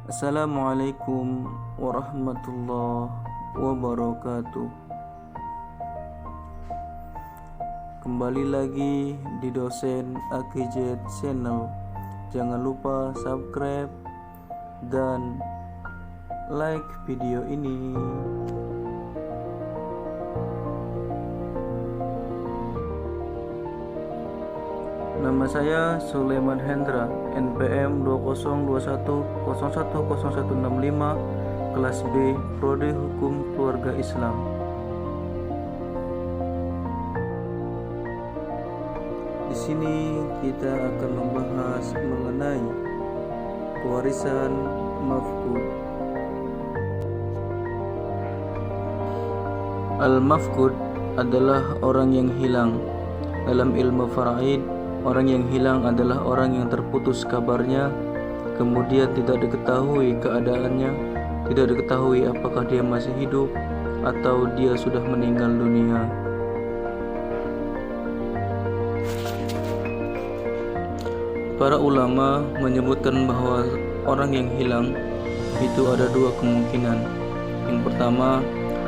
Assalamualaikum warahmatullahi wabarakatuh. Kembali lagi di dosen AKJ Channel. Jangan lupa subscribe dan like video ini. Nama saya Sulaiman Hendra, NPM 2021010165, kelas B, Prodi Hukum Keluarga Islam. Di sini kita akan membahas mengenai pewarisan mafqud. Al-mafqud adalah orang yang hilang. Dalam ilmu faraid, orang yang hilang adalah orang yang terputus kabarnya, kemudian tidak diketahui keadaannya, tidak diketahui apakah dia masih hidup atau dia sudah meninggal dunia. Para ulama menyebutkan bahwa orang yang hilang itu ada dua kemungkinan. Yang pertama,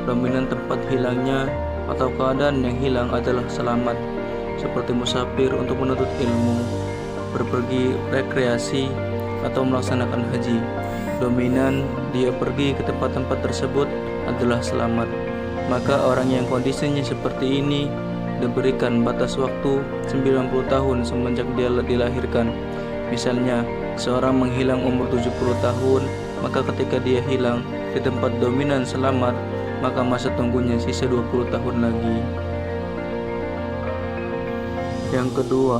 dominan tempat hilangnya atau keadaan yang hilang adalah selamat, seperti musafir untuk menuntut ilmu, berpergi rekreasi, atau melaksanakan haji. Dominan dia pergi ke tempat-tempat tersebut adalah selamat. Maka orang yang kondisinya seperti ini diberikan batas waktu 90 tahun semenjak dia dilahirkan. Misalnya, seorang menghilang umur 70 tahun, maka ketika dia hilang di tempat dominan selamat, maka masa tunggunya sisa 20 tahun lagi. Yang kedua,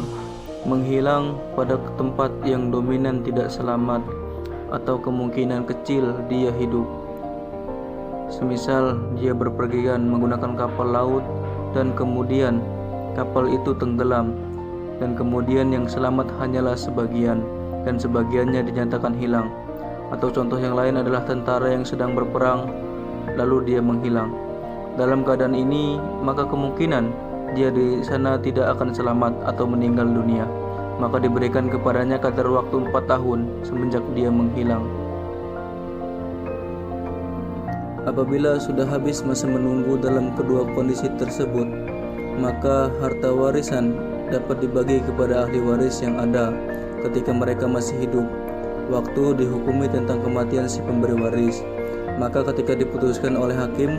menghilang pada tempat yang dominan tidak selamat atau kemungkinan kecil dia hidup. Semisal dia berpergian menggunakan kapal laut dan kemudian kapal itu tenggelam, dan kemudian yang selamat hanyalah sebagian dan sebagiannya dinyatakan hilang. Atau contoh yang lain adalah tentara yang sedang berperang lalu dia menghilang. Dalam keadaan ini, maka kemungkinan dia di sana tidak akan selamat atau meninggal dunia, maka diberikan kepadanya kadar waktu 4 tahun semenjak dia menghilang. Apabila sudah habis masa menunggu dalam kedua kondisi tersebut, maka harta warisan dapat dibagi kepada ahli waris yang ada ketika mereka masih hidup, waktu dihukumi tentang kematian si pemberi waris. Maka ketika diputuskan oleh hakim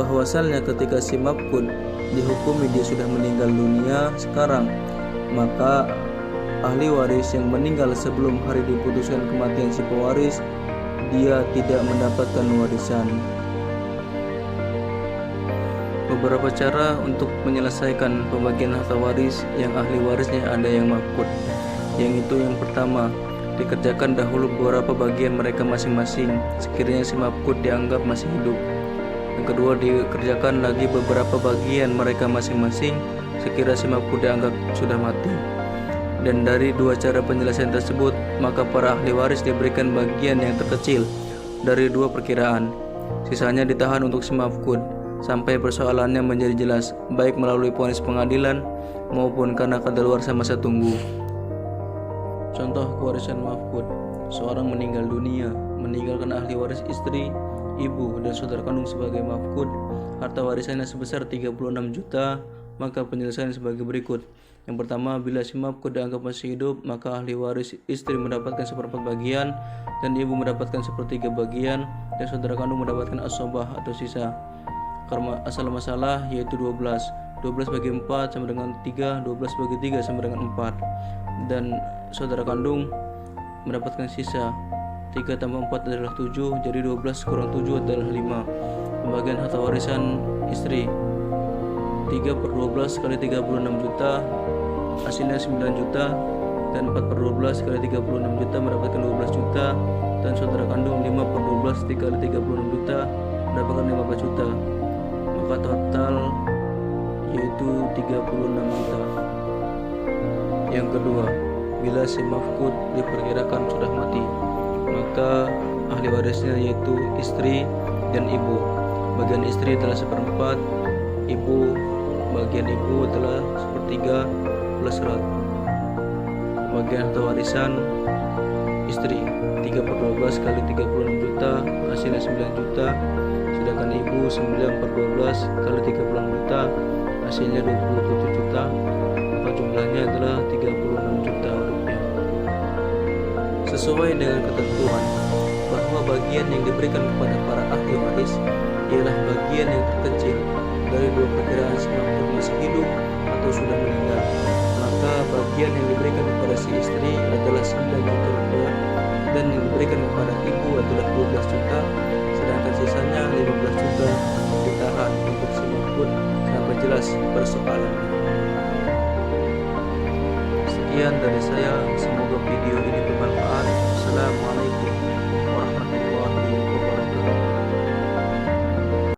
bahwasannya ketika si mafqud dihukumi dia sudah meninggal dunia sekarang, maka ahli waris yang meninggal sebelum hari diputuskan kematian si pewaris, dia tidak mendapatkan warisan. Beberapa cara untuk menyelesaikan pembagian harta waris yang ahli warisnya ada yang mafqud. Yang itu yang pertama, dikerjakan dahulu beberapa bagian mereka masing-masing sekiranya si mafqud dianggap masih hidup. Yang kedua, dikerjakan lagi beberapa bagian mereka masing-masing sekiranya si mafqud dianggap sudah mati. Dan dari dua cara penyelesaian tersebut, maka para ahli waris diberikan bagian yang terkecil dari dua perkiraan. Sisanya ditahan untuk si mafqud sampai persoalannya menjadi jelas, baik melalui vonis pengadilan maupun karena kadaluarsa masa tunggu. Contoh kewarisan mafqud: seorang meninggal dunia, meninggalkan ahli waris istri, ibu, dan saudara kandung sebagai mafqud. Harta warisannya sebesar 36 juta, maka penyelesaian sebagai berikut. Yang pertama, bila si mafqud dianggap masih hidup, maka ahli waris istri mendapatkan seperempat bagian, dan ibu mendapatkan sepertiga bagian, dan saudara kandung mendapatkan as-sobah atau sisa. Karena asal masalah yaitu 12 bagi 4 sama dengan 3, 12 bagi 3 sama dengan 4, dan saudara kandung mendapatkan sisa. 3 tambah 4 adalah 7, jadi 12 kurang 7 adalah 5. Pembagian harta warisan istri: 3/12 kali 36 juta, hasilnya 9 juta, dan 4/12 kali 36 juta mendapatkan 12 juta, dan saudara kandung 5/12 kali 36 juta mendapatkan 15 juta. Maka total yaitu 36 juta. Yang kedua, bila si mafqud diperkirakan sudah mati, maka ahli warisnya yaitu istri dan ibu. Bagian istri adalah seperempat, bagian ibu adalah sepertiga plus serat. Bagian harta warisan istri 3/12 kali 36 juta hasilnya 9 juta, sedangkan ibu 9/12 kali 36 juta hasilnya 27 juta, maka jumlahnya adalah 36 juta rupiah. Sesuai dengan ketentuan bahwa bagian yang diberikan kepada para ahli waris ialah bagian yang terkecil dari 2 perkiraan si makmur masih hidup atau sudah meninggal, maka bagian yang diberikan kepada si istri adalah 9 juta rupiah dan yang diberikan kepada ibu adalah 12 juta, sedangkan sisanya 15 juta ditahan untuk si makmur sampai jelas persoalannya. Sekian dari saya, semoga video ini bermanfaat. Assalamualaikum.